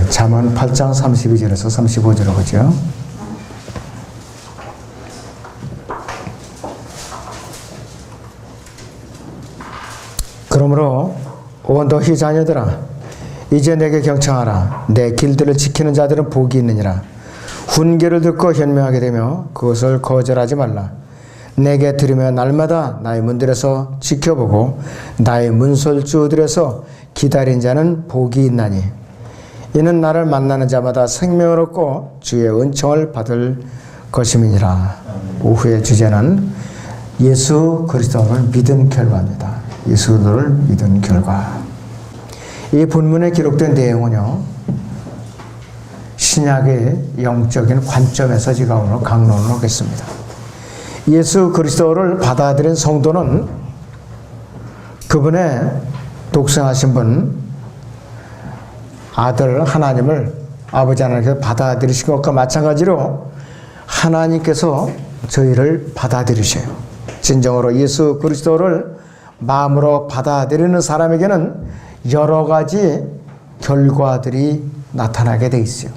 잠언 8장 32절에서 35절을 보죠. 그러므로 오 너희 자녀들아 이제 내게 경청하라. 내 길들을 지키는 자들은 복이 있느니라. 훈계를 듣고 현명하게 되며 그것을 거절하지 말라. 내게 들으며 날마다 나의 문들에서 지켜보고 나의 문설주들에서 기다린 자는 복이 있나니 이는 나를 만나는 자마다 생명을 얻고 주의 은총을 받을 것임이니라. 오후의 주제는 예수 그리스도를 믿은 결과입니다. 예수 그리스도를 믿은 결과. 이 본문에 기록된 내용은요, 신약의 영적인 관점에서 제가 오늘 강론을 하겠습니다. 예수 그리스도를 받아들인 성도는 그분의 독생하신 분, 아들 하나님을 아버지 하나님께서 받아들이신 것과 마찬가지로 하나님께서 저희를 받아들이셔요. 진정으로 예수 그리스도를 마음으로 받아들이는 사람에게는 여러 가지 결과들이 나타나게 돼 있어요.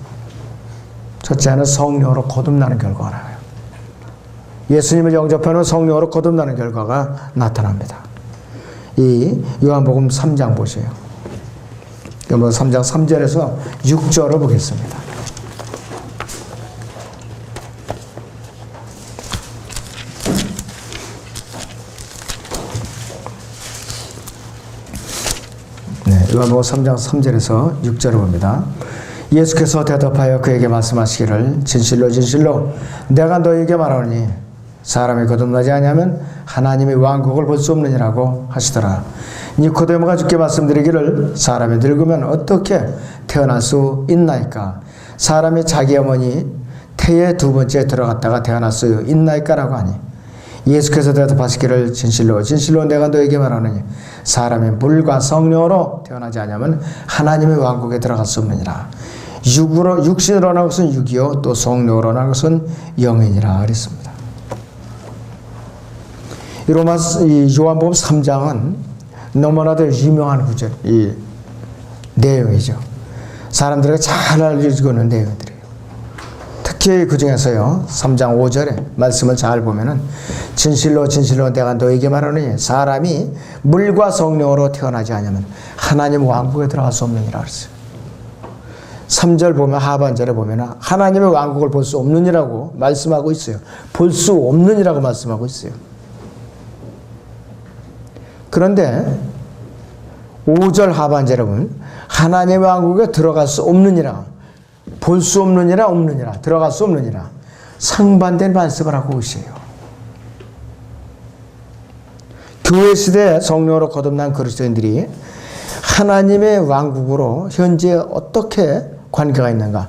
첫째는 성령으로 거듭나는 결과가 나와요. 예수님을 영접하는 성령으로 거듭나는 결과가 나타납니다. 이 요한복음 3장 보세요. 요한복음 3장 3절에서 6절을 보겠습니다. 요한복음 3장 3절에서 6절을 봅니다. 예수께서 대답하여 그에게 말씀하시기를 진실로 진실로 내가 너에게 말하노니 사람이 거듭나지 아니하면 하나님의 왕국을 볼 수 없느니라고 하시더라. 니코데모가 주께 말씀드리기를 사람이 늙으면 어떻게 태어날 수 있나이까? 사람이 자기 어머니 태에 두 번째 들어갔다가 태어날 수 있나이까라고 하니 예수께서 대답하시기를 진실로 진실로 내가 너에게 말하노니 사람이 물과 성령으로 태어나지 않으면 하나님의 왕국에 들어갈 수 없느니라. 육신으로 난 것은 육이요 또 성령으로 난 것은 영이니라 그랬습니다. 이 요한복음 3장은 너무나도 유명한 구절, 이 내용이죠. 사람들에게 잘 알려지고 있는 내용들이에요. 특히 그 중에서요, 3장 5절에 말씀을 잘 보면은 진실로 진실로 내가 너에게 말하노니 사람이 물과 성령으로 태어나지 않으면 하나님 왕국에 들어갈 수 없느니라 그랬어요. 3절 보면 하반절에 보면 하나님의 왕국을 볼 수 없느니라고 말씀하고 있어요. 볼 수 없느니라고 말씀하고 있어요. 그런데 5절 하반절에 보면 하나님의 왕국에 들어갈 수 없느니라, 볼 수 없느니라, 없느니라, 들어갈 수 없느니라, 상반된 말씀을 하고 있어요. 교회 시대에 성령으로 거듭난 그리스도인들이 하나님의 왕국으로 현재 어떻게 관계가 있는가?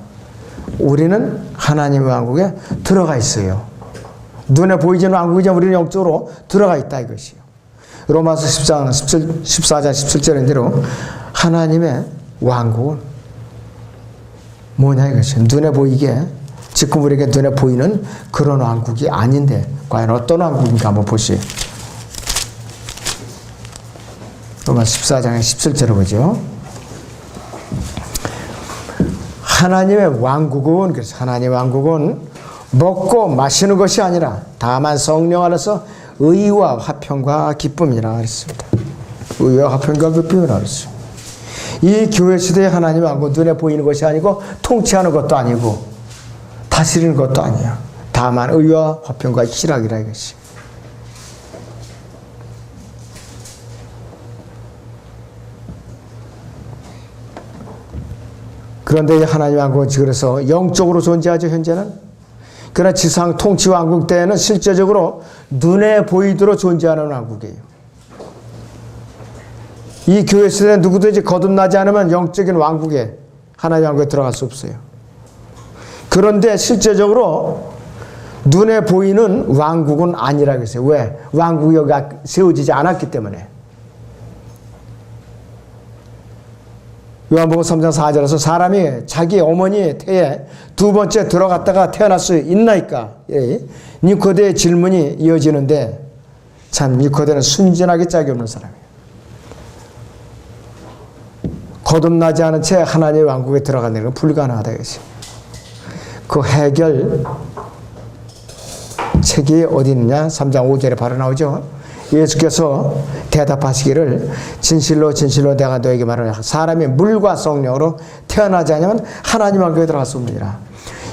우리는 하나님의 왕국에 들어가 있어요. 눈에 보이지는 왕국이지만 우리는 영적으로 들어가 있다 이것이요. 로마서 14장 17절인 대로 하나님의 왕국은 뭐냐 이것이 눈에 보이게 지금 우리에게 눈에 보이는 그런 왕국이 아닌데 과연 어떤 왕국인가 한번 보시죠. 로마 14장의 17절을 보죠. 하나님의 왕국은, 그래서 하나님의 왕국은 먹고 마시는 것이 아니라 다만 성령 안에서 의와 화평과 기쁨이라 그랬습니다. 의와 화평과 기쁨이라 그랬어요. 이 교회 시대의 하나님의 왕국은 눈에 보이는 것이 아니고 통치하는 것도 아니고 다스리는 것도 아니에요. 다만 의와 화평과 희락이라 이것이. 그런데 하나님의 왕국은 그래서 영적으로 존재하죠, 현재는. 그러나 지상 통치 왕국 때에는 실제적으로 눈에 보이도록 존재하는 왕국이에요. 이 교회 시대는 누구든지 거듭나지 않으면 영적인 왕국에, 하나님의 왕국에 들어갈 수 없어요. 그런데 실제적으로 눈에 보이는 왕국은 아니라고 했어요. 왜? 왕국이 세워지지 않았기 때문에. 요한복음 3장 4절에서 사람이 자기 어머니의 태에 두 번째 들어갔다가 태어날 수 있나이까? 니코데의 질문이 이어지는데 참 니코데는 순진하게 짝이 없는 사람이에요. 거듭나지 않은 채 하나님의 왕국에 들어가는 건 불가능하다 이것이. 그 해결 책이 어디 있느냐? 3장 5절에 바로 나오죠. 예수께서 대답하시기를 진실로 진실로 내가 너에게 말하노라. 사람이 물과 성령으로 태어나지 않으면 하나님 왕국에 들어갈 수 없느니라.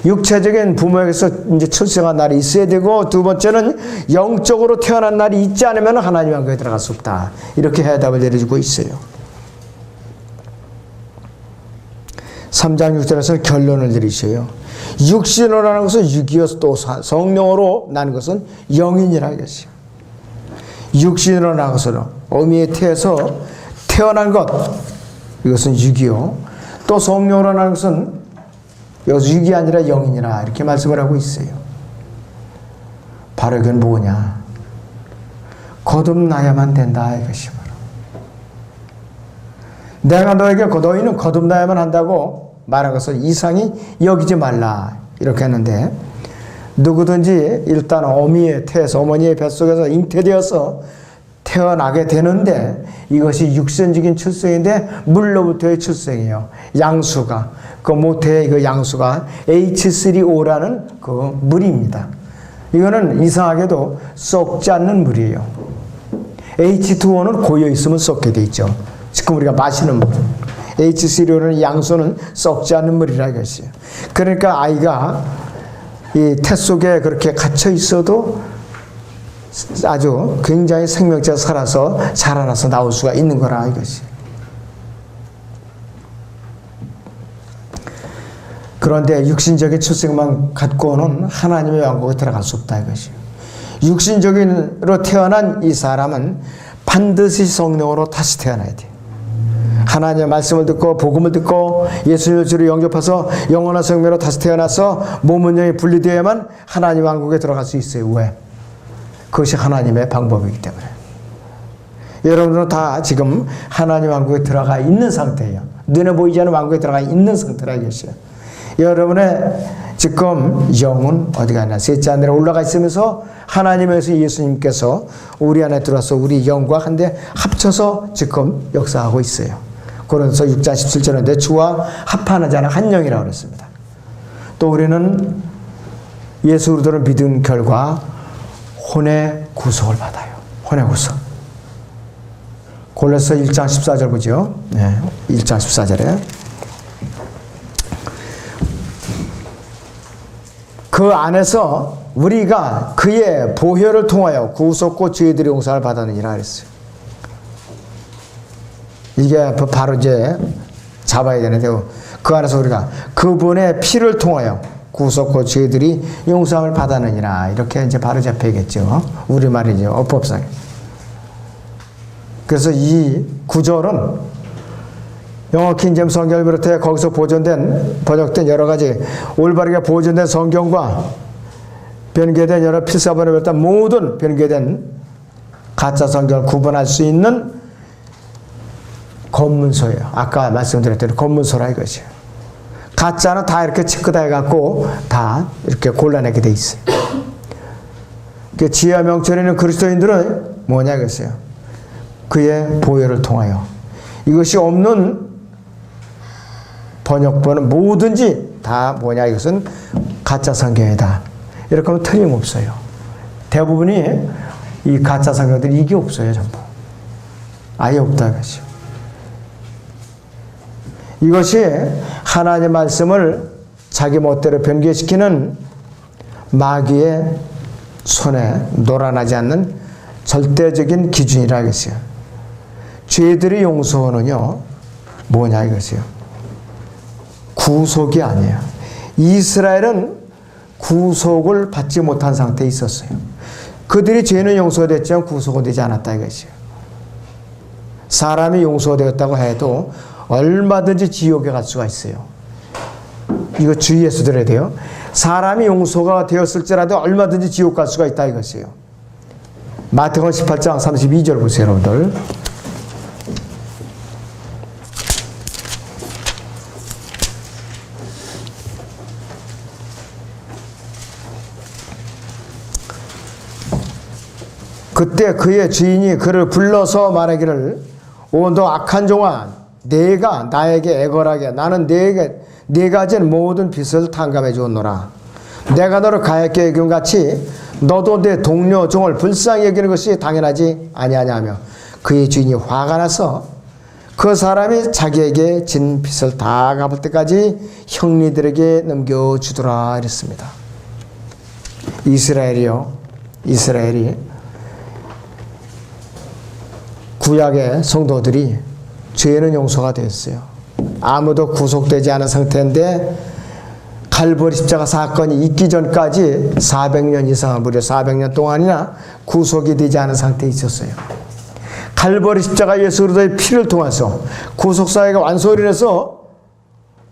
육체적인 부모에게서 이제 출생한 날이 있어야 되고, 두 번째는 영적으로 태어난 날이 있지 않으면 하나님 왕국에 들어갈 수 없다. 이렇게 해답을 내려주고 있어요. 3장 6절에서 결론을 내리셔요. 육신으로 나는 것은 육이요, 또 성령으로 나는 것은 영이니라 이것이요. 육신으로 나는 것은 어미의 태에서 태어난 것, 이것은 육이요, 또 성령으로 나는 것은 여기서 육이 아니라 영이니라 이렇게 말씀을 하고 있어요. 바로 이건 뭐냐? 거듭나야만 된다 이것이 바로. 내가 너에게 너희는 거듭나야만 한다고 말한 것을 이상히 여기지 말라 이렇게 했는데, 누구든지 일단 어미의 태에서, 어머니의 뱃속에서 잉태되어서 태어나게 되는데, 이것이 육신적인 출생인데 물로부터의 출생이에요. 양수가, 그 모태의 그 양수가 H3O라는 그 물입니다. 이거는 이상하게도 썩지 않는 물이에요. H2O는 고여 있으면 썩게 돼 있죠. 지금 우리가 마시는 물. H3O는 양수는 썩지 않는 물이라 이것이에요. 그러니까 아이가 이 태 속에 그렇게 갇혀 있어도 아주 굉장히 생명체가 살아서 자라나서 나올 수가 있는 거라 이것이. 그런데 육신적인 출생만 갖고는 하나님의 왕국에 들어갈 수 없다 이것이. 육신적으로 태어난 이 사람은 반드시 성령으로 다시 태어나야 돼. 하나님의 말씀을 듣고 복음을 듣고 예수님을 주로 영접해서 영원한 생명으로 다시 태어나서 몸은 영이 분리되어야만 하나님 왕국에 들어갈 수 있어요. 왜? 그것이 하나님의 방법이기 때문에. 여러분들은 다 지금 하나님 왕국에 들어가 있는 상태예요. 눈에 보이지 않는 왕국에 들어가 있는 상태라 이것이에요. 여러분의 지금 영은 어디가 있나? 셋째 하늘에 올라가 있으면서 하나님에서 예수님께서 우리 안에 들어와서 우리 영과 한데 합쳐서 지금 역사하고 있어요. 고린도서 6장 17절인데 주와 합하는 자는 한 영이라고 그랬습니다. 또 우리는 예수 그리스도를 믿은 결과 혼의 구속을 받아요. 혼의 구속. 골로새 1장 14절 보죠. 네, 1장 14절에 그 안에서 우리가 그의 보혈을 통하여 구속과 죄들의 용서를 받았느니라 그랬어요. 이게 바로 이제 잡아야 되는데, 그 안에서 우리가 그분의 피를 통하여 구속과 죄들이 용서를 받았느니라 이렇게 이제 바로 잡혀야겠죠. 우리말이죠. 어법상. 그래서 이 구절은 영어 킹제임스 성경을 비롯해 거기서 번역된 여러 가지 올바르게 보존된 성경과 변개된 여러 필사본을 비롯한 모든 변개된 가짜 성경을 구분할 수 있는 검문소예요. 아까 말씀드렸던 검문소라 이것이에요. 가짜는 다 이렇게 체크다 해갖고 다 이렇게 골라내게 돼 있어요. 그 지혜와 명철이 있는 그리스도인들은 뭐냐 이것이에요. 그의 보혈을 통하여. 이것이 없는 번역본은 뭐든지 다 뭐냐 이것은 가짜 성경이다. 이렇게 하면 틀림없어요. 대부분이 이 가짜 성경들이 이게 없어요. 전부. 아예 없다 이것이요. 이것이 하나님의 말씀을 자기 멋대로 변개시키는 마귀의 손에 놀아나지 않는 절대적인 기준이라 이것이요. 죄들의 용서는요 뭐냐 이것이요. 구속이 아니에요. 이스라엘은 구속을 받지 못한 상태에 있었어요. 그들이 죄는 용서됐지만 구속은 되지 않았다 이것이요. 사람이 용서되었다고 해도 얼마든지 지옥에 갈 수가 있어요. 이거 주의해서 들어야 돼요. 사람이 용서가 되었을지라도 얼마든지 지옥 갈 수가 있다 이것이에요. 마태복음 18장 32절 보세요 여러분들. 그때 그의 주인이 그를 불러서 말하기를 오 너 악한 종아 내가 나에게 애걸하게 나는 네가 가진 모든 빚을 탕감해 주었노라. 내가 너를 가엾게 여김 같이 너도 내 동료 종을 불쌍히 여기는 것이 당연하지 아니하냐며 그의 주인이 화가 나서 그 사람이 자기에게 진 빚을 다 갚을 때까지 형리들에게 넘겨주더라 이랬습니다. 이스라엘이 구약의 성도들이 죄는 용서가 되었어요. 아무도 구속되지 않은 상태인데 갈보리 십자가 사건이 있기 전까지 400년 이상, 무려 400년 동안이나 구속이 되지 않은 상태에 있었어요. 갈보리 십자가 예수 그리스도의 피를 통해서 구속사회가 완성이 돼서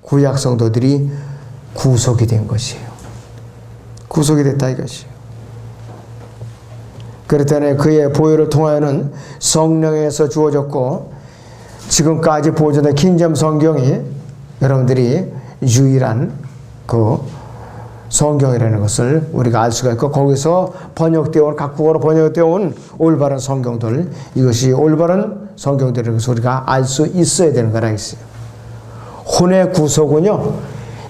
구약 성도들이 구속이 된 것이에요. 구속이 됐다 이것이에요. 그렇다면 그의 보혈을 통하여는 성령에서 주어졌고 지금까지 보존된 킹제임스 성경이 여러분들이 유일한 그 성경이라는 것을 우리가 알 수가 있고 거기서 번역되어 온 각국어로 번역되어 온 올바른 성경들 이것이 올바른 성경들이라는 것을 우리가 알 수 있어야 되는 거라 했어요. 혼의 구속은요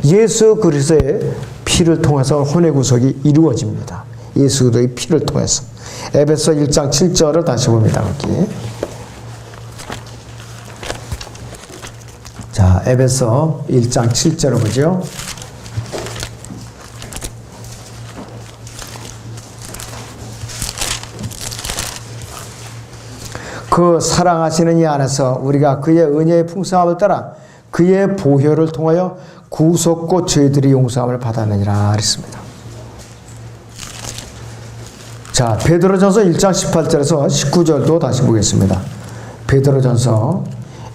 예수 그리스도의 피를 통해서 혼의 구속이 이루어집니다. 예수 그리스도의 피를 통해서. 에베소 1장 7절을 다시 봅니다. 여기. 자, 에베소 1장 7절을 보죠. 그 사랑하시는 이 안에서 우리가 그의 은혜의 풍성함을 따라 그의 보혈을 통하여 구속고 죄들이 용서함을 받았느니라 그랬습니다. 자, 베드로전서 1장 18절에서 19절도 다시 보겠습니다. 베드로전서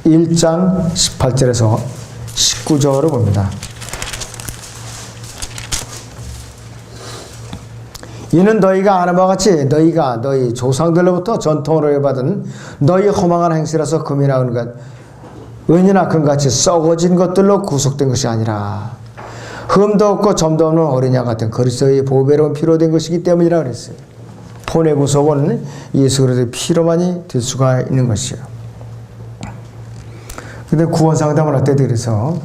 1장 18절에서 19절을 봅니다. 이는 너희가 아는 바와 같이 너희가 너희 조상들로부터 전통으로 받은 너희 허망한 행실에서 금이나 은이나 금같이 썩어진 것들로 구속된 것이 아니라 흠도 없고 점도 없는 어린 양 같은 그리스도의 보배로운 피로 된 것이기 때문이라 그랬어요. 혼의 구속은 예수 그리스도의 피로만이 될 수가 있는 것이에요. 근데 구원 상담을 할 때도 그래서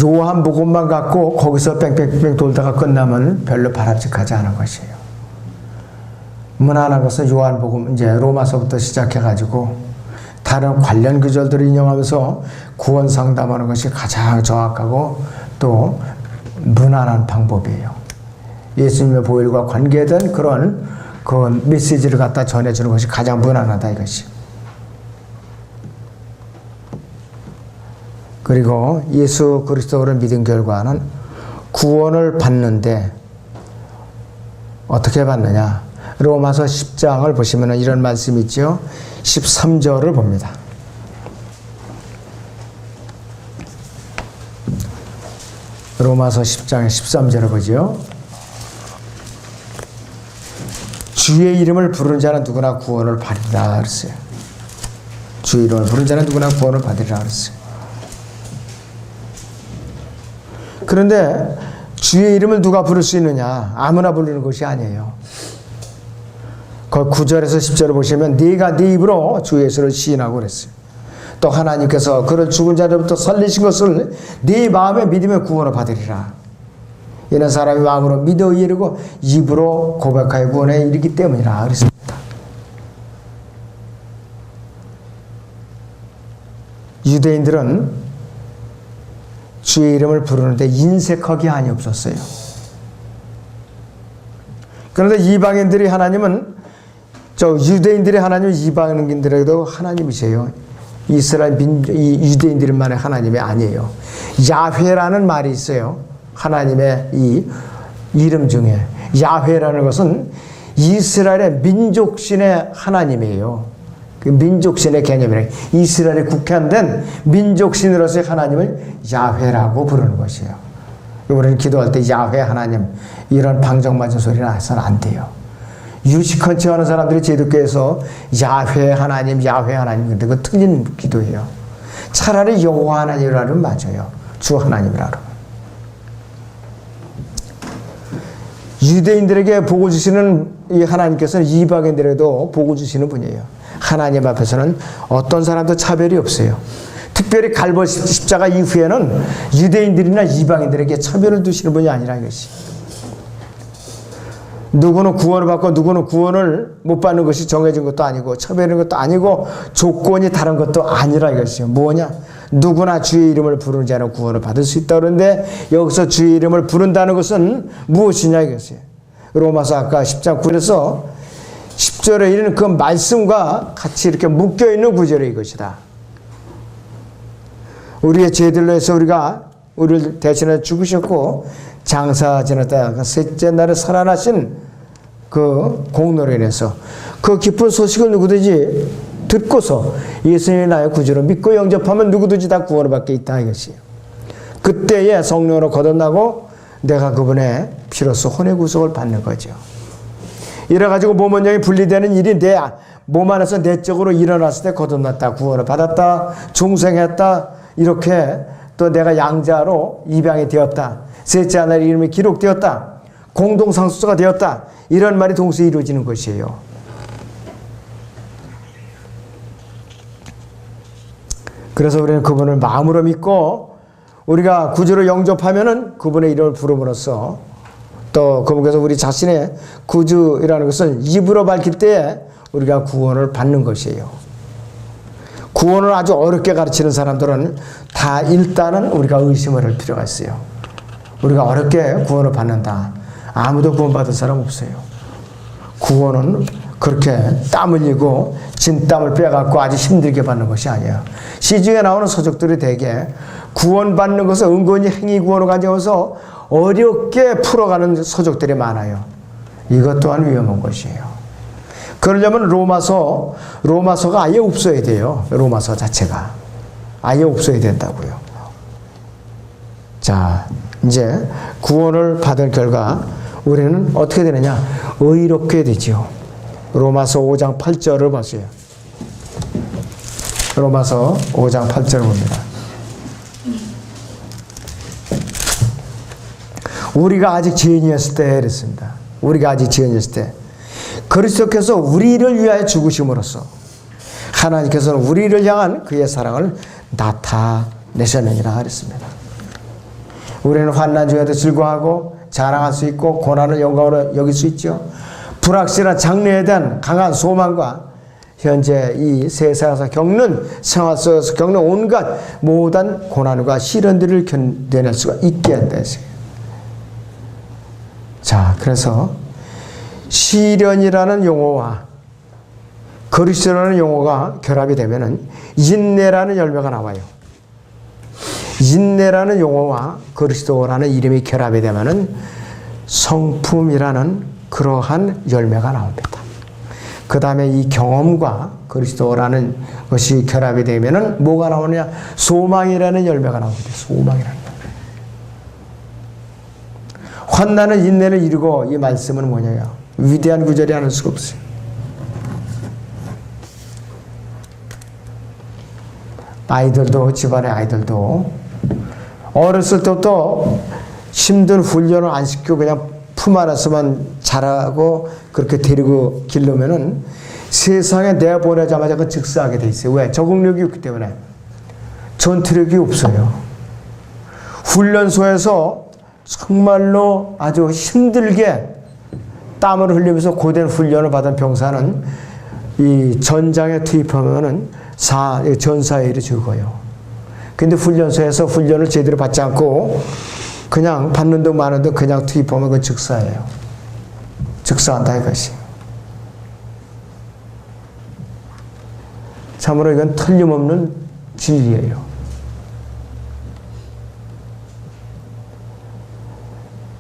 요한복음만 갖고 거기서 뺑뺑뺑 돌다가 끝나면 별로 바람직하지 않은 것이에요. 무난한 것은 요한복음 이제 로마서부터 시작해가지고 다른 관련 구절들을 인용하면서 구원 상담하는 것이 가장 정확하고 또 무난한 방법이에요. 예수님의 보혈과 관계된 그런 그 메시지를 갖다 전해주는 것이 가장 무난하다 이것이. 그리고 예수 그리스도를 믿은 결과는 구원을 받는데 어떻게 받느냐. 로마서 10장을 보시면 이런 말씀이 있죠. 13절을 봅니다. 로마서 10장의 13절을 보죠. 주의 이름을 부르는 자는 누구나 구원을 받으리라 그랬어요. 주의 이름을 부르는 자는 누구나 구원을 받으리라 그랬어요. 그런데 주의 이름을 누가 부를 수 있느냐? 아무나 부르는 것이 아니에요. 그 9절에서 10절을 보시면 네가 네 입으로 주 예수를 시인하고 그랬어요. 또 하나님께서 그를 죽은 자로부터 살리신 것을 네 마음에 믿으며 구원을 받으리라. 이는 사람이 마음으로 믿어 이르고 입으로 고백하여 구원에 이르기 때문이라 그랬습니다. 유대인들은 주의 이름을 부르는데 인색하기 한이 없었어요. 그런데 이방인들이 하나님은 유대인들의 하나님은 이방인들에게도 하나님이세요. 이스라엘 이 유대인들만의 하나님이 아니에요. 야훼라는 말이 있어요. 하나님의 이 이름 중에 야훼라는 것은 이스라엘의 민족신의 하나님이에요. 그 민족신의 개념이라 이스라엘에 국한된 민족신으로서의 하나님을 야훼라고 부르는 것이에요. 우리는 기도할 때 야훼 하나님 이런 방정맞은 소리는 해서는 안 돼요. 유시컨치 하는 사람들이 제도교에서 야훼 하나님 근데 그거 틀린 기도예요. 차라리 여호와 하나님이라면 맞아요. 주 하나님이라면. 유대인들에게 복을 주시는 이 하나님께서는 이방인들에게도 복을 주시는 분이에요. 하나님 앞에서는 어떤 사람도 차별이 없어요. 특별히 갈보 십자가 이후에는 유대인들이나 이방인들에게 차별을 두시는 분이 아니라 이것이. 누구는 구원을 받고 누구는 구원을 못 받는 것이 정해진 것도 아니고 차별인 것도 아니고 조건이 다른 것도 아니라 이것이요. 뭐냐? 누구나 주의 이름을 부르는 자는 구원을 받을 수 있다 그러는데 여기서 주의 이름을 부른다는 것은 무엇이냐 이것이에요. 로마서 아까 10장 9절에서 10절에 이르는 그 말씀과 같이 이렇게 묶여있는 구절이 이것이다. 우리의 죄들로 해서 우리를 대신해 죽으셨고 장사 지났다 셋째 날에 살아나신 그 공로로 인해서 그 기쁜 소식을 누구든지 듣고서 예수님이 나의 구주로 믿고 영접하면 누구든지 다 구원을 받게 있다 이것이에요. 그때에 성령으로 거듭나고 내가 그분의 피로써 혼의 구속을 받는 거죠. 이래가지고 몸 원령이 분리되는 일이 내 몸 안에서 내적으로 일어났을 때 거듭났다, 구원을 받았다, 중생했다, 이렇게 또 내가 양자로 입양이 되었다, 셋째 하나의 이름이 기록되었다, 공동상속자가 되었다, 이런 말이 동시에 이루어지는 것이에요. 그래서 우리는 그분을 마음으로 믿고 우리가 구주로 영접하면은 그분의 이름을 부름으로써 또 그분께서 우리 자신의 구주이라는 것을 입으로 밝힐 때에 우리가 구원을 받는 것이에요. 구원을 아주 어렵게 가르치는 사람들은 다 일단은 우리가 의심을 할 필요가 있어요. 우리가 어렵게 구원을 받는다. 아무도 구원받은 사람 없어요. 구원은 그렇게 땀 흘리고 진땀을 빼갖고 아주 힘들게 받는 것이 아니에요. 시중에 나오는 서적들이 대개 구원받는 것을 은근히 행위 구원을 가져와서 어렵게 풀어가는 서적들이 많아요. 이것 또한 위험한 것이에요. 그러려면 로마서가 아예 없어야 돼요. 로마서 자체가. 아예 없어야 된다고요. 자, 이제 구원을 받은 결과 우리는 어떻게 되느냐? 의롭게 되지요. 로마서 5장 8절을 보세요. 로마서 5장 8절을 봅니다. 우리가 아직 죄인이었을 때 그랬습니다. 우리가 아직 죄인이었을 때 그리스도께서 우리를 위하여 죽으심으로써 하나님께서는 우리를 향한 그의 사랑을 나타내셨느니라 그랬습니다. 우리는 환난 중에도 즐거워하고 자랑할 수 있고 고난을 영광으로 여길 수 있죠. 불확실한 장래에 대한 강한 소망과 현재 이 세상에서 겪는 생활 속에서 겪는 온갖 모든 고난과 시련들을 견뎌낼 수가 있게 한다. 자, 그래서 시련이라는 용어와 그리스도라는 용어가 결합이 되면은 인내라는 열매가 나와요. 인내라는 용어와 그리스도라는 이름이 결합이 되면은 성품이라는 그러한 열매가 나옵니다. 그 다음에 이 경험과 그리스도라는 것이 결합이 되면은 뭐가 나오느냐? 소망이라는 열매가 나옵니다. 소망이라는 열매. 환난은 인내를 이루고, 이 말씀은 뭐냐요? 위대한 구절이 않을 수가 없어요. 아이들도, 집안의 아이들도 어렸을 때부터 힘든 훈련을 안 시키고 그냥 품 안에서만 자라고 그렇게 데리고 기르면은 세상에 내보내자마자 그 즉사하게 돼 있어요. 왜? 적응력이 없기 때문에. 전투력이 없어요. 훈련소에서 정말로 아주 힘들게 땀을 흘리면서 고된 훈련을 받은 병사는 이 전장에 투입하면은 전사의 일이 죽어요. 근데 훈련소에서 훈련을 제대로 받지 않고 그냥 받는 듯 마는 듯 그냥 투입하면 그건 즉사예요. 즉사한다 이것이. 참으로 이건 틀림없는 진리예요.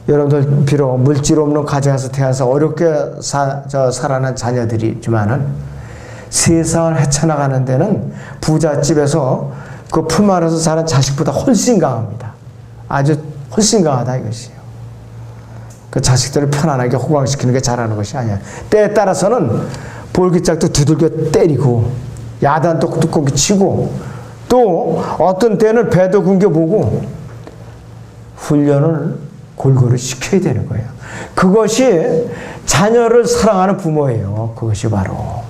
여러분들 비록 물질 없는 가정에서 태어나서 어렵게 살아난 자녀들이지만은 세상을 헤쳐나가는 데는 부잣집에서 그 품 안에서 자란 자식보다 훨씬 강합니다. 아주 훨씬 강하다 이것이에요. 그 자식들을 편안하게 호강시키는 게 잘하는 것이 아니야. 때에 따라서는 볼기짝도 두들겨 때리고 야단도 두껍게 치고 또 어떤 때는 배도 굶겨보고 훈련을 골고루 시켜야 되는 거예요. 그것이 자녀를 사랑하는 부모예요. 그것이 바로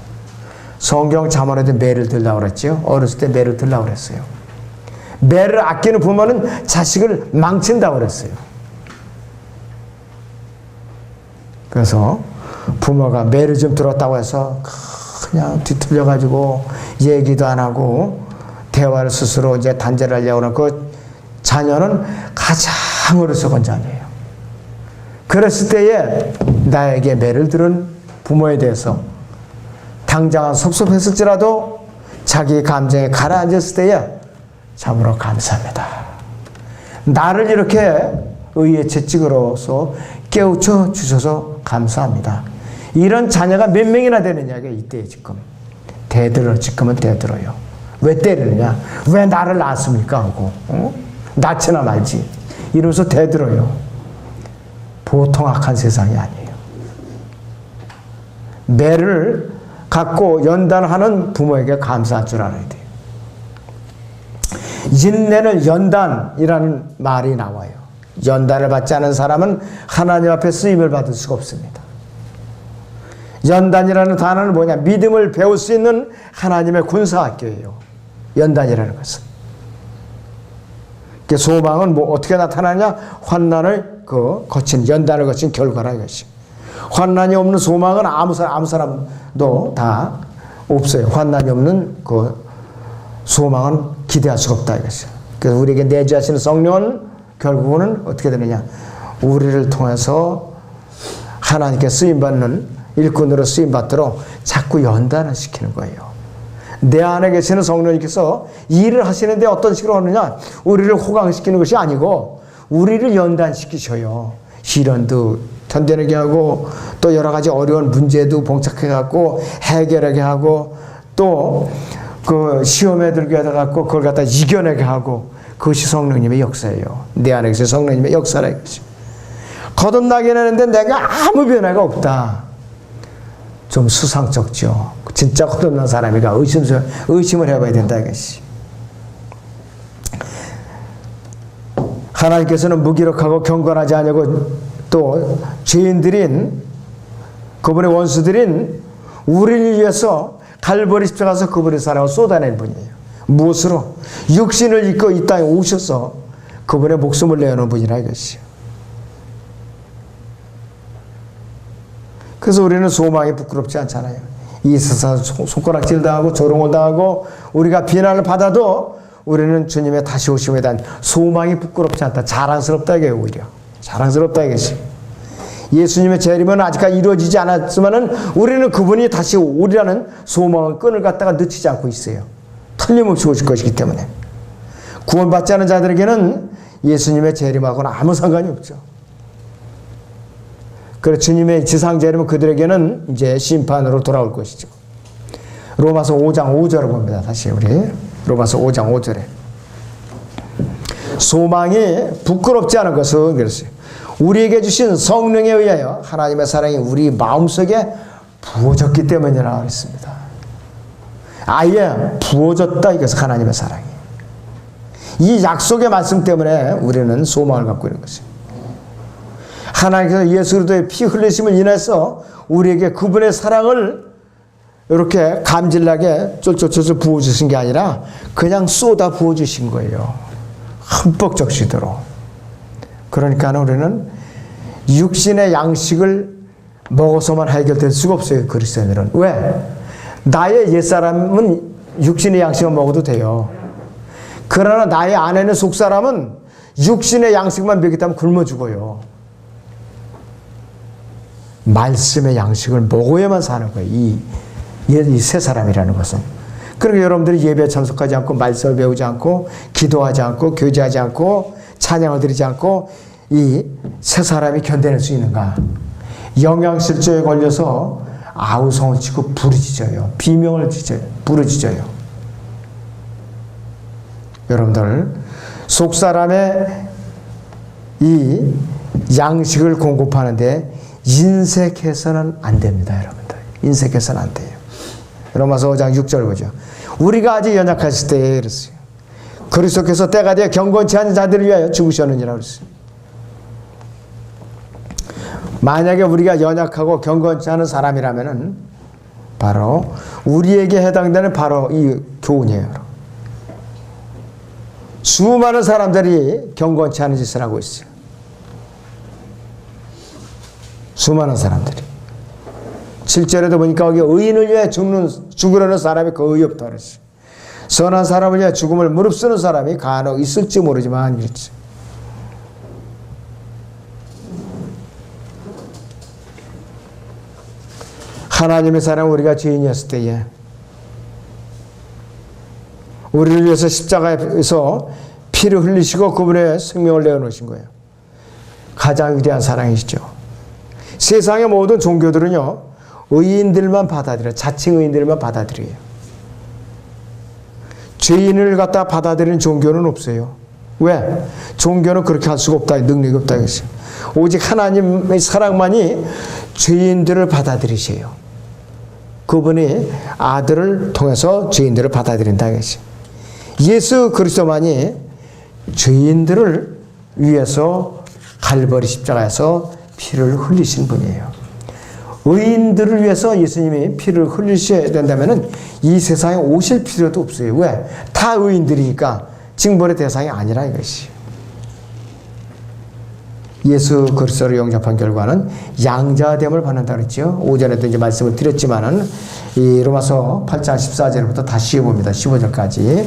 성경 잠언에도 매를 들라고 그랬죠. 어렸을 때 매를 들라고 그랬어요. 매를 아끼는 부모는 자식을 망친다고 그랬어요. 그래서 부모가 매를 좀 들었다고 해서 그냥 뒤틀려가지고 얘기도 안 하고 대화를 스스로 이제 단절을 하려고 하는 그 자녀는 가장 어리석은 자녀예요. 그랬을 때에 나에게 매를 들은 부모에 대해서 당장은 섭섭했을지라도 자기 감정에 가라앉았을 때에 참으로 감사합니다. 나를 이렇게 의의 채찍으로서 깨우쳐 주셔서 감사합니다. 이런 자녀가 몇 명이나 되느냐가 이때에 지금 대들어. 지금은 대들어요. 왜 때리느냐? 왜 나를 낳았습니까? 하고 낳지나 말지 이러면서 대들어요. 보통 악한 세상이 아니에요. 매를 갖고 연단하는 부모에게 감사할 줄 알아야 돼요. 인내는 연단이라는 말이 나와요. 연단을 받지 않은 사람은 하나님 앞에 쓰임을 받을 수가 없습니다. 연단이라는 단어는 뭐냐? 믿음을 배울 수 있는 하나님의 군사학교예요. 연단이라는 것은. 소망은 뭐 어떻게 나타나냐? 환난을 거친, 연단을 거친 결과라 이것이. 환난이 없는 소망은 아무 사람도 다 없어요. 환난이 없는 그 소망은 기대할 수가 없다 이것이. 그래서 우리에게 내주하시는 성령은 결국은 어떻게 되느냐? 우리를 통해서 하나님께 쓰임받는 일꾼으로 쓰임받도록 자꾸 연단을 시키는 거예요. 내 안에 계시는 성령님께서 일을 하시는데 어떤 식으로 하느냐? 우리를 호강시키는 것이 아니고 우리를 연단시키셔요. 시련도 견뎌내게 하고 또 여러 가지 어려운 문제도 봉착해갖고 해결하게 하고 또 그 시험에 들게 해갖고 그걸 갖다 이겨내게 하고 그것이 성령님의 역사예요. 내 안에 계신 성령님의 역사라 이것이. 거듭나긴 하는데 내가 아무 변화가 없다. 좀 수상쩍죠. 진짜 거듭난 사람이가 의심을 해봐야 된다 이것이. 하나님께서는 무기력하고 경건하지 않냐고 또 죄인들인 그분의 원수들인 우리를 위해서 갈보리 십자가에서 그분의 사랑을 쏟아낸 분이에요. 무엇으로? 육신을 입고 이 땅에 오셔서 그분의 목숨을 내어놓은 분이라 이것이요. 그래서 우리는 소망이 부끄럽지 않잖아요. 이 세상 손가락질 당하고 조롱을 당하고 우리가 비난을 받아도 우리는 주님의 다시 오심에 대한 소망이 부끄럽지 않다. 자랑스럽다 이게 오히려. 자랑스럽다 이것이. 예수님의 재림은 아직까지 이루어지지 않았지만은 우리는 그분이 다시 오리라는 소망의 끈을 갖다가 늦추지 않고 있어요. 틀림없이 오실 것이기 때문에. 구원받지 않은 자들에게는 예수님의 재림하고는 아무 상관이 없죠. 그래서 주님의 지상 재림은 그들에게는 이제 심판으로 돌아올 것이죠. 로마서 5장 5절을 봅니다. 다시 우리 로마서 5장 5절에 소망이 부끄럽지 않은 것은 그랬어요. 우리에게 주신 성령에 의하여 하나님의 사랑이 우리 마음속에 부어졌기 때문이라고 했습니다. 아예 부어졌다 이것은 하나님의 사랑이. 이 약속의 말씀 때문에 우리는 소망을 갖고 있는 것입니다. 하나님께서 예수 그리스도의 피 흘리심을 인해서 우리에게 그분의 사랑을 이렇게 감질나게 쫄쫄쫄쫄 부어주신 게 아니라 그냥 쏟아 부어주신 거예요. 흠뻑 적시도록. 그러니까 우리는 육신의 양식을 먹어서만 해결될 수가 없어요. 그리스도인들은. 왜? 나의 옛사람은 육신의 양식을 먹어도 돼요. 그러나 나의 안에는 속사람은 육신의 양식만 먹이다면 굶어 죽어요. 말씀의 양식을 먹어야만 사는 거예요. 이 새 사람이라는 것은. 그러니까 여러분들이 예배에 참석하지 않고 말씀을 배우지 않고 기도하지 않고 교제하지 않고 찬양을 드리지 않고 이 새 사람이 견뎌낼 수 있는가? 영양실조에 걸려서 아우성을 치고 부르짖어요. 비명을 지져요. 부르짖어요. 여러분들 속사람의 이 양식을 공급하는데 인색해서는 안 됩니다. 여러분들. 인색해서는 안 돼요. 로마서 5장 6절 보죠. 우리가 아직 연약했을 때에 그랬어요. 그리스도께서 때가 되어 경건치 않은 자들을 위하여 죽으셨느니라 그랬어요. 만약에 우리가 연약하고 경건치 않은 사람이라면은 바로 우리에게 해당되는 바로 이 교훈이에요. 수많은 사람들이 경건치 않은 짓을 하고 있어요. 수많은 사람들이. 7절에도 보니까 거기 의인을 위해 죽으려는 사람이 거의 없다 그랬어요. 선한 사람을 위해 죽음을 무릅쓰는 사람이 간혹 있을지 모르지만 그렇지. 하나님의 사랑 우리가 죄인이었을 때에 우리를 위해서 십자가에서 피를 흘리시고 그분의 생명을 내어놓으신 거예요. 가장 위대한 사랑이시죠. 세상의 모든 종교들은요, 의인들만 받아들여요. 자칭 의인들만 받아들여요. 죄인을 갖다 받아들이는 종교는 없어요. 왜? 종교는 그렇게 할 수가 없다. 능력이 없다. 그랬어요. 오직 하나님의 사랑만이 죄인들을 받아들이세요. 그분이 아들을 통해서 죄인들을 받아들인다. 그랬어요. 예수 그리스도만이 죄인들을 위해서 갈보리 십자가에서 피를 흘리신 분이에요. 의인들을 위해서 예수님이 피를 흘리셔야 된다면 이 세상에 오실 필요도 없어요. 왜? 다 의인들이니까 징벌의 대상이 아니라 이것이. 예수 그리스도를 영접한 결과는 양자됨을 받는다 그랬죠. 오전에도 이제 말씀을 드렸지만은 이 로마서 8장 14절부터 다시 해봅니다. 15절까지.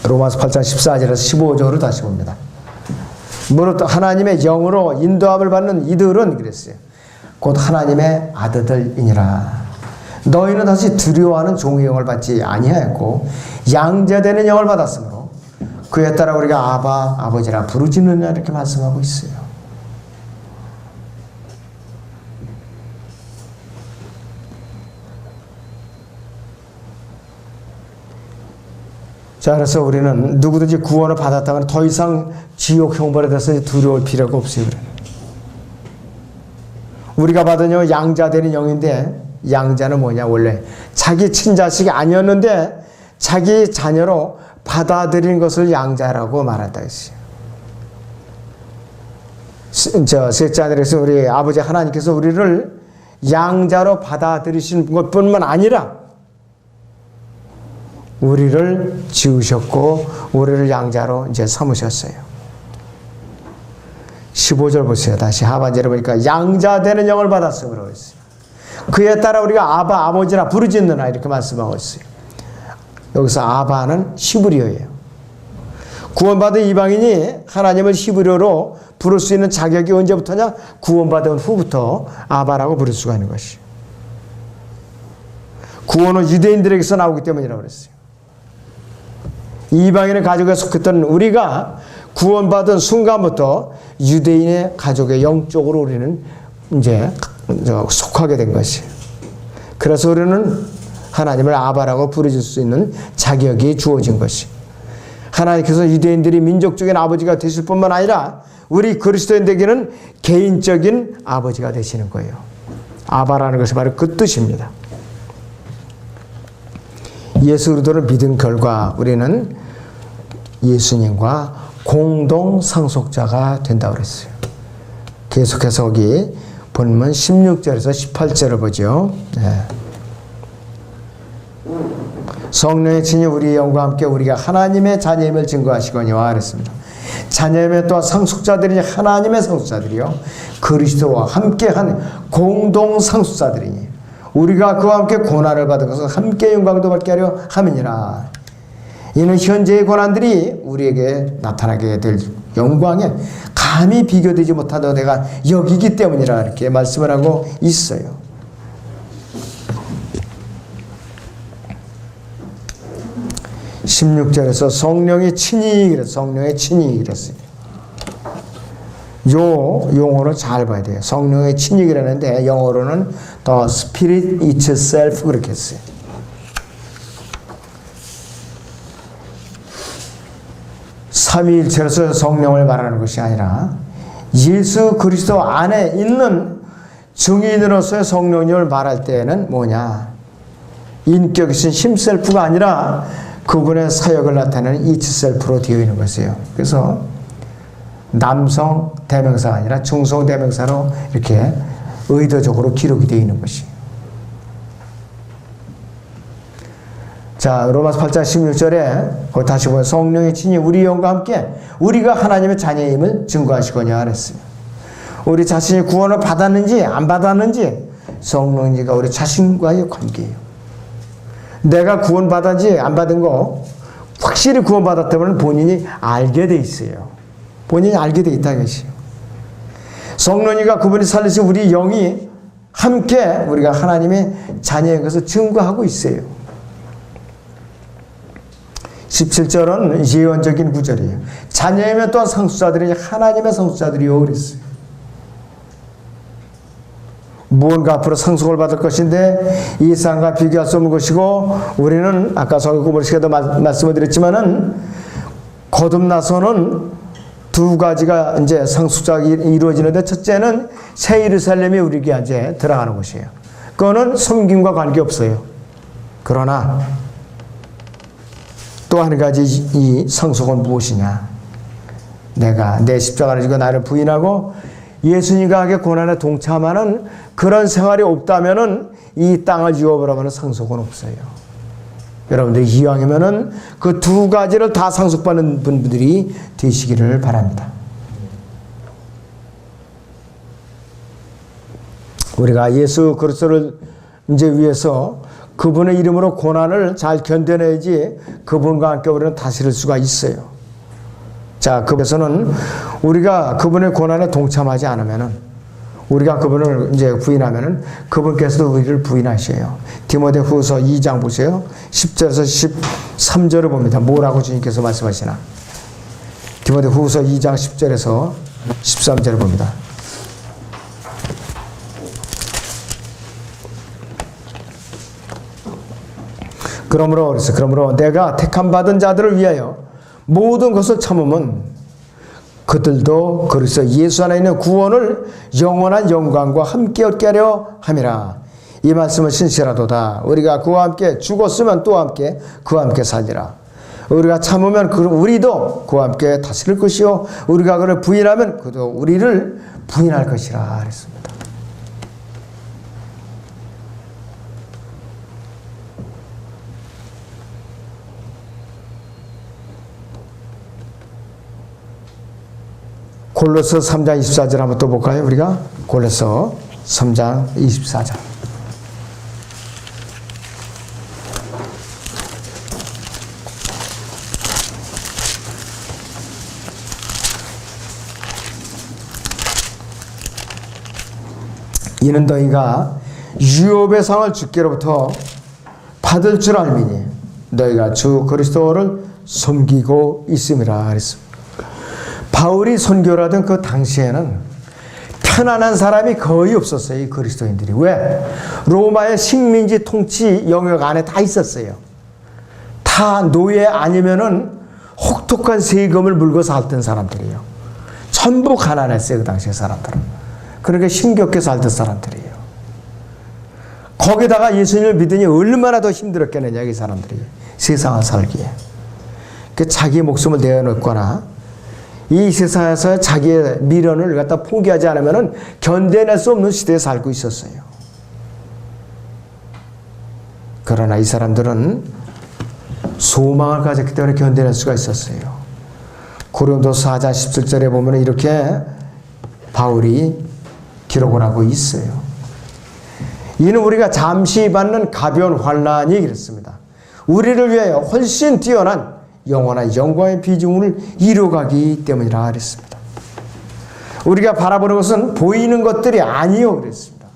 로마서 8장 14절에서 15절로 다시 봅니다. 무릇 하나님의 영으로 인도함을 받는 이들은 그랬어요. 곧 하나님의 아들들이니라. 너희는 다시 두려워하는 종의 영을 받지 아니하였고 양자되는 영을 받았으므로 그에 따라 우리가 아바 아버지라 부르짖느냐 이렇게 말씀하고 있어요. 자, 그래서 우리는 누구든지 구원을 받았다면 더 이상 지옥 형벌에 대해서 두려울 필요가 없어요. 우리가 받은 영은 양자되는 영인데, 양자는 뭐냐? 원래 자기 친자식이 아니었는데 자기 자녀로 받아들인 것을 양자라고 말한다 했어요. 셋째 아들에서 우리 아버지 하나님께서 우리를 양자로 받아들이신 것뿐만 아니라 우리를 지으셨고 우리를 양자로 이제 삼으셨어요. 15절 보세요. 다시 하반절에 보니까 양자되는 영을 받았으므로 했어요. 그에 따라 우리가 아바 아버지라 부르짖느나 이렇게 말씀하고 있어요. 여기서 아바는 히브리어예요. 구원받은 이방인이 하나님을 히브리어로 부를 수 있는 자격이 언제부터냐? 구원받은 후부터 아바라고 부를 수가 있는 것이에요. 구원은 유대인들에게서 나오기 때문이라고 그랬어요. 이방인의 가족에 속했던 우리가 구원받은 순간부터 유대인의 가족의 영적으로 우리는 이제 속하게 된 것이에요. 그래서 우리는 하나님을 아바라고 부르실 수 있는 자격이 주어진 것이에요. 하나님께서 유대인들이 민족적인 아버지가 되실 뿐만 아니라 우리 그리스도인들에게는 개인적인 아버지가 되시는 거예요. 아바라는 것이 바로 그 뜻입니다. 예수 그리스도를 믿은 결과 우리는 예수님과 공동 상속자가 된다고 그랬어요. 계속해서 여기 본문 16절에서 18절을 보죠. 네. 성령의 친히 우리의 영과 함께 우리가 하나님의 자녀임을 증거하시거니와 그랬습니다. 자녀임에 또한 상속자들이니 하나님의 상속자들이요 그리스도와 함께한 공동 상속자들이니 우리가 그와 함께 고난을 받은 것은 함께 영광도 받게 하려 함이니라. 이는 현재의 고난들이 우리에게 나타나게 될 영광에 감히 비교되지 못하다 내가 여기기 때문이라 이렇게 말씀을 하고 있어요. 16절에서 성령이 친히 그랬어요. 성령의 친히 그랬어요. 요 용어를 잘 봐야 돼요. 성령의 친히 그랬는데 영어로는 The Spirit itself 그렇게 했어요. 삼위일체로서 성령을 말하는 것이 아니라 예수 그리스도 안에 있는 증인으로서의 성령님을 말할 때에는 뭐냐? 인격이신 힘셀프가 아니라 그분의 사역을 나타내는 이치셀프로 되어 있는 것이에요. 그래서 남성 대명사가 아니라 중성 대명사로 이렇게 의도적으로 기록이 되어 있는 것이에요. 자, 로마서 8장 16절에 거기 다시 보면 성령의 친히 우리 영과 함께 우리가 하나님의 자녀임을 증거하시거냐 그랬어요. 우리 자신이 구원을 받았는지 안 받았는지 성령이가 우리 자신과의 관계예요. 내가 구원받았지 안 받은 거 확실히 구원받았다면 본인이 알게 돼 있어요. 본인이 알게 돼 있다는 것이에요. 성령이가 그분이 살리신 우리 영이 함께 우리가 하나님의 자녀인 것을 증거하고 있어요. 17절은 예언적인 구절이에요. 자녀이면 또한 상속자들이 하나님의 상속자들이요 그랬어요. 무언가 앞으로 상속을 받을 것인데 이 세상과 비교할 수 없는 것이고 우리는 아까 서구고बर 시간에도 말씀을 드렸지만은 거듭나서는 두 가지가 이제 상속자가 이루어지는데 첫째는 새 예루살렘이 우리에게 이제 들어가는 것이에요. 그거는 섬김과 관계없어요. 그러나 또 한 가지 이 상속은 무엇이냐? 내가 내 십자가를 지고 나를 부인하고 예수님과 함께 고난에 동참하는 그런 생활이 없다면은 이 땅을 유업으로 상속은 없어요. 여러분들이 이왕이면은 그 두 가지를 다 상속받는 분들이 되시기를 바랍니다. 우리가 예수 그리스도를 이제 위해서 그분의 이름으로 고난을 잘 견뎌내야지 그분과 함께 우리는 다스릴 수가 있어요. 자, 그래서는 우리가 그분의 고난에 동참하지 않으면은 우리가 그분을 이제 부인하면은 그분께서도 우리를 부인하셔요. 디모데후서 2장 보세요. 10절에서 13절을 봅니다. 뭐라고 주님께서 말씀하시나? 디모데후서 2장 10절에서 13절을 봅니다. 그러므로 내가 택함 받은 자들을 위하여 모든 것을 참으면 그들도 그리스도 예수 안에 있는 구원을 영원한 영광과 함께 얻게 하려 함이라. 이 말씀은 신실하도다. 우리가 그와 함께 죽었으면 또 함께 그와 함께 살리라. 우리가 참으면 우리도 그와 함께 다스릴 것이요 우리가 그를 부인하면 그도 우리를 부인할 것이라 그랬습니다. 골로새 3장 24절 한번 또 볼까요? 우리가 골로새 3장 24절. 이는 너희가 유업의 상을 주께로부터 받을 줄 알미니 너희가 주 그리스도를 섬기고 있음이라 그랬습니다. 바울이 선교를 하던 그 당시에는 편안한 사람이 거의 없었어요. 이 그리스도인들이. 왜? 로마의 식민지 통치 영역 안에 다 있었어요. 다 노예 아니면은 혹독한 세금을 물고 살던 사람들이에요. 전부 가난했어요. 그 당시에 사람들은. 그러니까 힘겹게 살던 사람들이에요. 거기다가 예수님을 믿으니 얼마나 더 힘들었겠느냐 이 사람들이. 세상을 살기에. 그 자기 목숨을 내어놓거나 이 세상에서 자기의 미련을 갖다 포기하지 않으면 견뎌낼 수 없는 시대에 살고 있었어요. 그러나 이 사람들은 소망을 가졌기 때문에 견뎌낼 수가 있었어요. 고린도서 4장 17절에 보면 이렇게 바울이 기록을 하고 있어요. 이는 우리가 잠시 받는 가벼운 환난이 그랬습니다. 우리를 위하여 훨씬 뛰어난 영원한 영광의 비중을 이루어가기 때문이라 그랬습니다. 우리가 바라보는 것은 보이는 것들이 아니요 그랬습니다.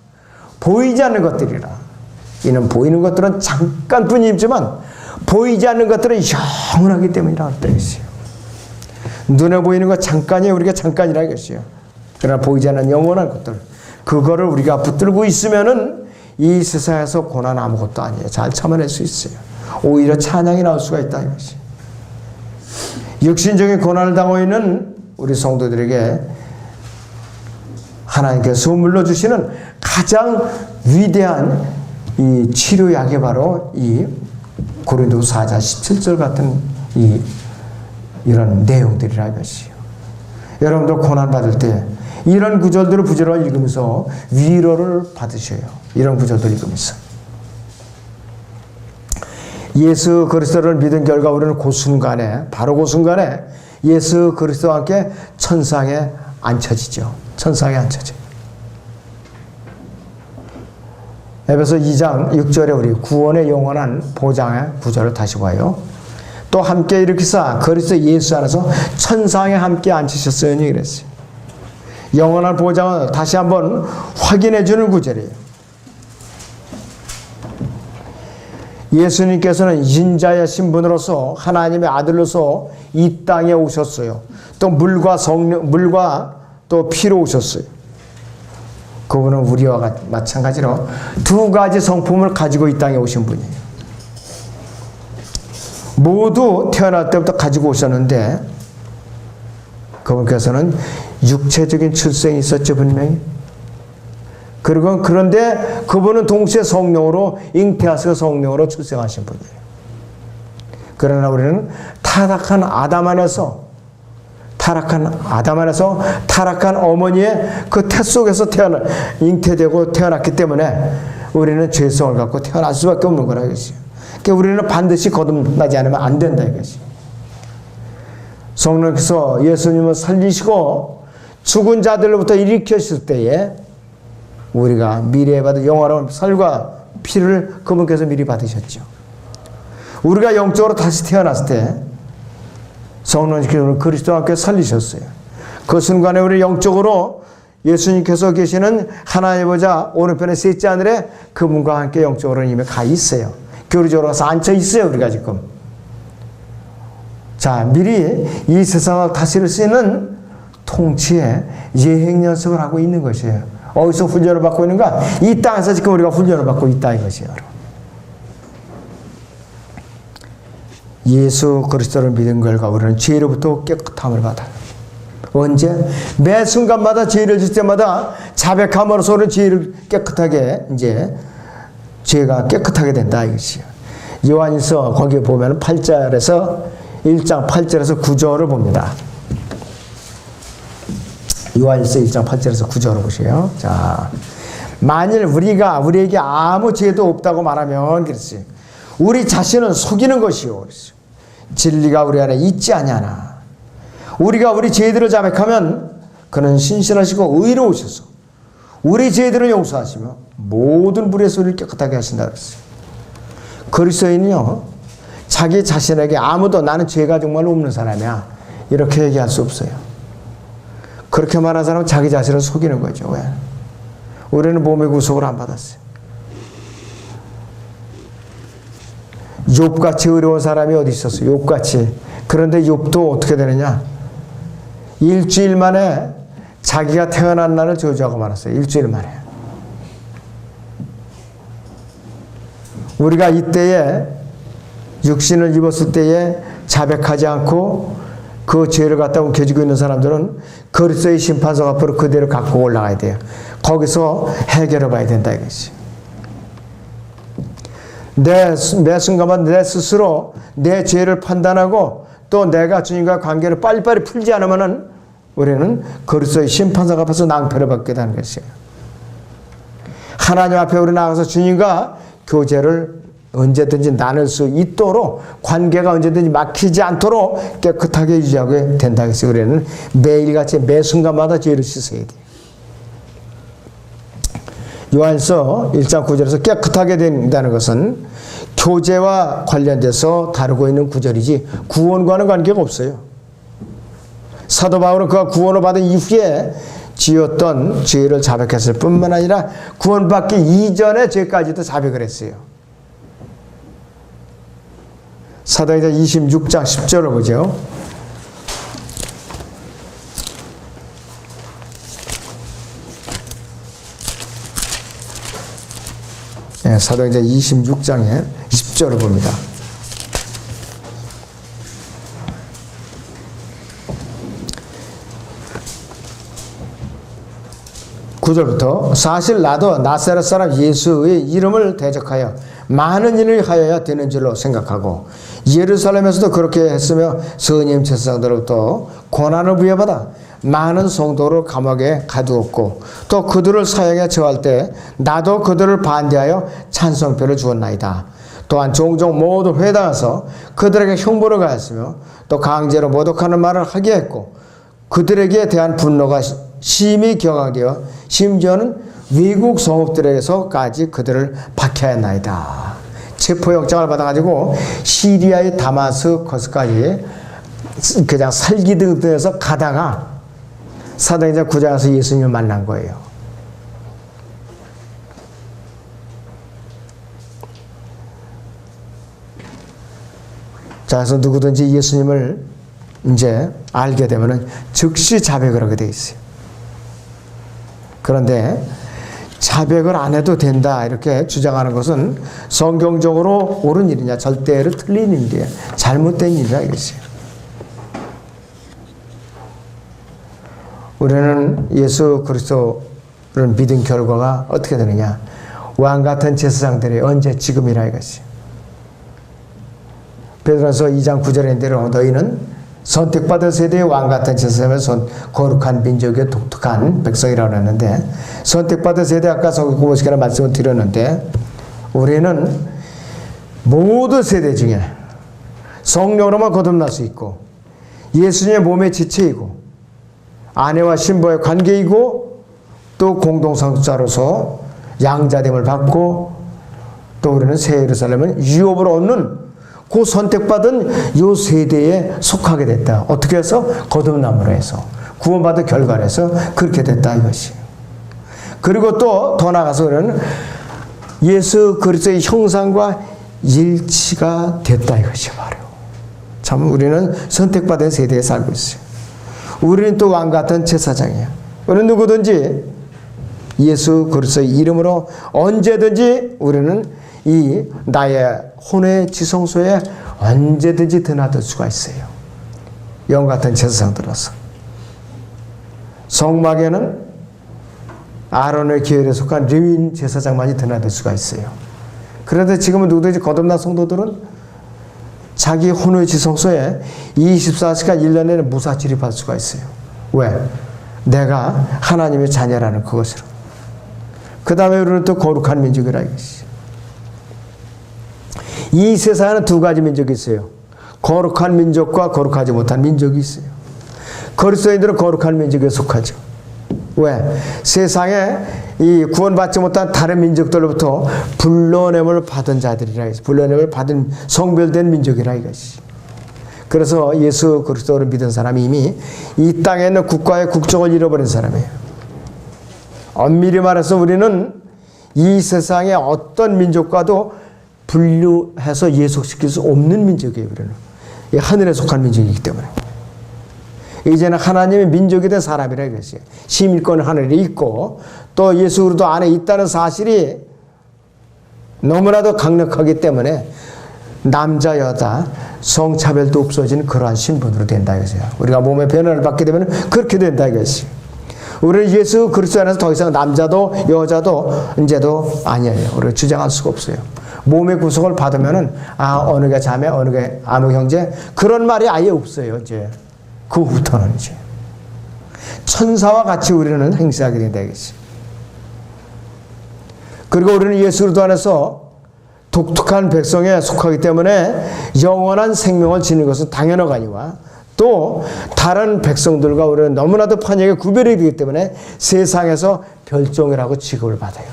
보이지 않는 것들이라. 이는 보이는 것들은 잠깐뿐이지만 보이지 않는 것들은 영원하기 때문이라 그랬어요. 눈에 보이는 것 잠깐이에요. 우리가 잠깐이라 했어요. 그러나 보이지 않는 영원한 것들 그거를 우리가 붙들고 있으면은 이 세상에서 고난 아무것도 아니에요. 잘 참아낼 수 있어요. 오히려 찬양이 나올 수가 있다 이것이. 육신적인 고난을 당하고 있는 우리 성도들에게 하나님께서 선물로 주시는 가장 위대한 이 치료약이 바로 이 고린도서 4장 17절 같은 이런 내용들이라 이것이요. 여러분들 고난 받을 때 이런 구절들을 부절을 읽으면서 위로를 받으셔요. 이런 구절들을 읽으면서. 예수 그리스도를 믿은 결과 우리는 그 순간에, 바로 그 순간에 예수 그리스도와 함께 천상에 앉혀지죠. 천상에 앉혀져요. 에베소 2장 6절에 우리 구원의 영원한 보장의 구절을 다시 봐요. 또 함께 일으키사 그리스도 예수 안에서 천상에 함께 앉히셨으니 그랬어요. 영원한 보장을 다시 한번 확인해 주는 구절이에요. 예수님께서는 인자의 신분으로서 하나님의 아들로서 이 땅에 오셨어요. 또 물과 또 피로 오셨어요. 그분은 우리와 마찬가지로 두 가지 성품을 가지고 이 땅에 오신 분이에요. 모두 태어날 때부터 가지고 오셨는데 그분께서는 육체적인 출생이 있었죠, 분명히. 그리고 그런데 그분은 동시에 성령으로 잉태하셔서 성령으로 출생하신 분이에요. 그러나 우리는 타락한 아담 안에서 타락한 어머니의 그 태 속에서 잉태되고 태어났기 때문에 우리는 죄성을 갖고 태어날 수밖에 없는 거라 이것이요. 그러니까 우리는 반드시 거듭나지 않으면 안 된다 이것이. 성령께서 예수님을 살리시고 죽은 자들로부터 일으키실 때에 우리가 미래에 받을 영원한 살과 피를 그분께서 미리 받으셨죠. 우리가 영적으로 다시 태어났을 때 성령님께서 그리스도와 함께 살리셨어요. 그 순간에 우리 영적으로 예수님께서 계시는 하나님의 보좌 오른편의 셋째 하늘에 그분과 함께 영적으로 이미 가 있어요. 교리적으로 가서 앉혀 있어요. 우리가 지금. 자, 미리 이 세상을 다스릴 수 있는 통치의 예행 연습을 하고 있는 것이에요. 어디서 훈련을 받고 있는가? 이 땅에서 지금 우리가 훈련을 받고 있다 이것이에요. 예수 그리스도를 믿은 결과 우리는 죄로부터 깨끗함을 받아요. 언제? 매 순간마다 죄를 질 때마다 자백함으로써 우리는 죄를 깨끗하게 죄가 깨끗하게 된다 이것이에요. 요한일서 거기에 보면 8절에서 1장 8절에서 9절을 봅니다. 요한일서 1장 8절에서 9절을 보세요. 자, 만일 우리에게 아무 죄도 없다고 말하면 그랬어요. 우리 자신은 속이는 것이요. 그랬어요. 진리가 우리 안에 있지 아니하나. 우리가 우리 죄들을 자백하면 그는 신실하시고 의로우셔서 우리 죄들을 용서하시며 모든 불의 소리를 깨끗하게 하신다 그랬어요. 그리스도인은요, 자기 자신에게 아무도 나는 죄가 정말 없는 사람이야 이렇게 얘기할 수 없어요. 그렇게 말하는 사람은 자기 자신을 속이는 거죠. 왜? 우리는 몸의 구속을 안 받았어요. 욥같이 어려운 사람이 어디 있었어요? 욥같이. 그런데 욥도 어떻게 되느냐? 일주일 만에 자기가 태어난 날을 저주하고 말았어요. 일주일 만에. 우리가 이때에 육신을 입었을 때에 자백하지 않고 그 죄를 갖다 움켜쥐고 있는 사람들은 그리스도의 심판석 앞으로 그대로 갖고 올라가야 돼요. 거기서 해결해 봐야 된다 이것이. 매 순간마다 내 스스로 내 죄를 판단하고 또 내가 주님과 관계를 빨리빨리 풀지 않으면은 우리는 그리스도의 심판석 앞에서 낭패를 받게 되는 것이에요. 하나님 앞에 우리 나가서 주님과 교제를 언제든지 나눌 수 있도록 관계가 언제든지 막히지 않도록 깨끗하게 유지하게 된다 해서 우리는 매일같이 매 순간마다 죄를 씻어야 돼요. 요한일서 1장 9절에서 깨끗하게 된다는 것은 교제와 관련돼서 다루고 있는 구절이지 구원과는 관계가 없어요. 사도 바울은 그가 구원을 받은 이후에 지었던 죄를 자백했을 뿐만 아니라 구원받기 이전의 죄까지도 자백을 했어요. 사도행전 26장 10절을 보죠. 네, 사도행전 26장에 10절을 봅니다. (9절부터) 사실 나도 나사렛 사람 예수의 이름을 대적하여 많은 일을 하여야 되는 줄로 생각하고 예루살렘에서도 그렇게 했으며 선임 제사장들로부터 고난을 부여받아 많은 성도를 감옥에 가두었고 또 그들을 사형에 처할 때 나도 그들을 반대하여 찬성표를 주었나이다. 또한 종종 모두 회당에서 그들에게 형벌을 가했으며 또 강제로 모독하는 말을 하게 했고 그들에게 대한 분노가 심히 격앙되어 심지어는 외국 성읍들에게서까지 그들을 박해했나이다. 체포영장을 받아가지고 시리아의 다마스커스까지 그냥 살기등등해서 가다가 사도행전 9장에서 예수님을 만난 거예요. 자, 그래서 누구든지 예수님을 이제 알게 되면은 즉시 자백을 하게 돼 있어요. 그런데 자백을 안 해도 된다 이렇게 주장하는 것은 성경적으로 옳은 일이냐? 절대로 틀린 일이에요. 잘못된 일이라 이것이에요. 우리는 예수 그리스도를 믿은 결과가 어떻게 되느냐? 왕 같은 제사장들이 언제 지금이라 이것이에요. 베드로서 2장 9절에 대로 너희는 선택받은 세대의 왕 같은 제사장이며 거룩한 민족의 독특한 백성이라고 했는데 선택받은 세대 아까 성경고시간에 말씀을 드렸는데 우리는 모든 세대 중에 성령으로만 거듭날 수 있고 예수님의 몸의 지체이고 아내와 신부의 관계이고 또 공동상속자로서 양자됨을 받고 또 우리는 새 예루살렘은 유업을 얻는 그 선택받은 요 세대에 속하게 됐다. 어떻게 해서? 거듭남으로 해서 구원받은 결과로 해서 그렇게 됐다 이것이. 그리고 또 더 나아가서 우리는 예수 그리스도의 형상과 일치가 됐다 이것이 바로. 참 우리는 선택받은 세대에 살고 있어요. 우리는 또 왕 같은 제사장이야. 우리는 누구든지 예수 그리스도의 이름으로 언제든지 우리는 이 나의 혼의 지성소에 언제든지 드나들 수가 있어요. 영 같은 제사장들로서. 성막에는 아론의 계열에 속한 레위인 제사장만이 드나들 수가 있어요. 그런데 지금은 누구든지 거듭난 성도들은 자기 혼의 지성소에 24시간 1년 내내 무사 출입할 수가 있어요. 왜? 내가 하나님의 자녀라는 그것으로. 그 다음에 우리는 또 거룩한 민족이라 이것이. 이 세상에는 두 가지 민족이 있어요. 거룩한 민족과 거룩하지 못한 민족이 있어요. 그리스도인들은 거룩한 민족에 속하죠. 왜? 세상에 이 구원받지 못한 다른 민족들로부터 불러냄을 받은 자들이라 이것이. 불러냄을 받은 성별된 민족이라 이것이. 그래서 예수 그리스도를 믿은 사람이 이미 이 땅에 있는 국가의 국적을 잃어버린 사람이에요. 엄밀히 말해서 우리는 이 세상의 어떤 민족과도 분류해서 예속시킬 수 없는 민족이에요. 우리는 이 하늘에 속한 민족이기 때문에 이제는 하나님의 민족이 된 사람이라 이것이에요. 시민권은 하늘에 있고 또 예수 그리스도 안에 있다는 사실이 너무나도 강력하기 때문에 남자 여자 성차별도 없어지는 그러한 신분으로 된다 이것이에요. 우리가 몸의 변화를 받게 되면 그렇게 된다 이것이에요. 우리는 예수 그리스도 안에서 더 이상 남자도 여자도 이제도 아니에요. 우리가 주장할 수가 없어요. 몸의 구속을 받으면은 어느 게 자매 어느 게 아무 형제 그런 말이 아예 없어요. 이제 그 후부터는 이제 천사와 같이 우리는 행세하게 된다 이것이. 그리고 우리는 예수 그리스도 안에서 독특한 백성에 속하기 때문에 영원한 생명을 지니는 것은 당연하거니와 또 다른 백성들과 우리는 너무나도 판이하게 구별이 되기 때문에 세상에서 별종이라고 취급을 받아요.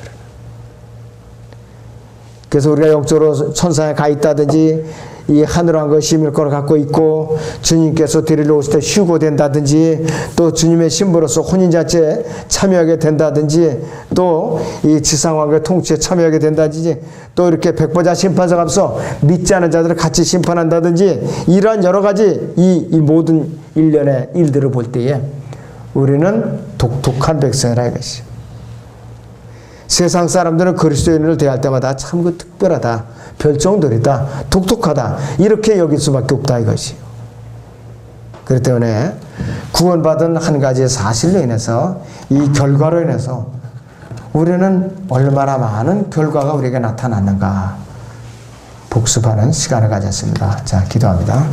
그래서 우리가 영적으로 천상에 가 있다든지 이 하늘한 것 시민권을 갖고 있고 주님께서 데리러 오실 때 휴고된다든지 또 주님의 신부로서 혼인잔치에 참여하게 된다든지 또 이 지상왕국의 통치에 참여하게 된다든지 또 이렇게 백보자 심판서 가면서 믿지 않은 자들을 같이 심판한다든지 이러한 여러 가지 이 모든 일련의 일들을 볼 때에 우리는 독특한 백성이라 이것이. 세상 사람들은 그리스도인을 대할 때마다 참 그 특별하다, 별종들이다, 독특하다 이렇게 여길 수밖에 없다 이것이요. 그렇기 때문에 구원받은 한 가지의 사실로 인해서 이 결과로 인해서 우리는 얼마나 많은 결과가 우리에게 나타났는가 복습하는 시간을 가졌습니다. 자, 기도합니다.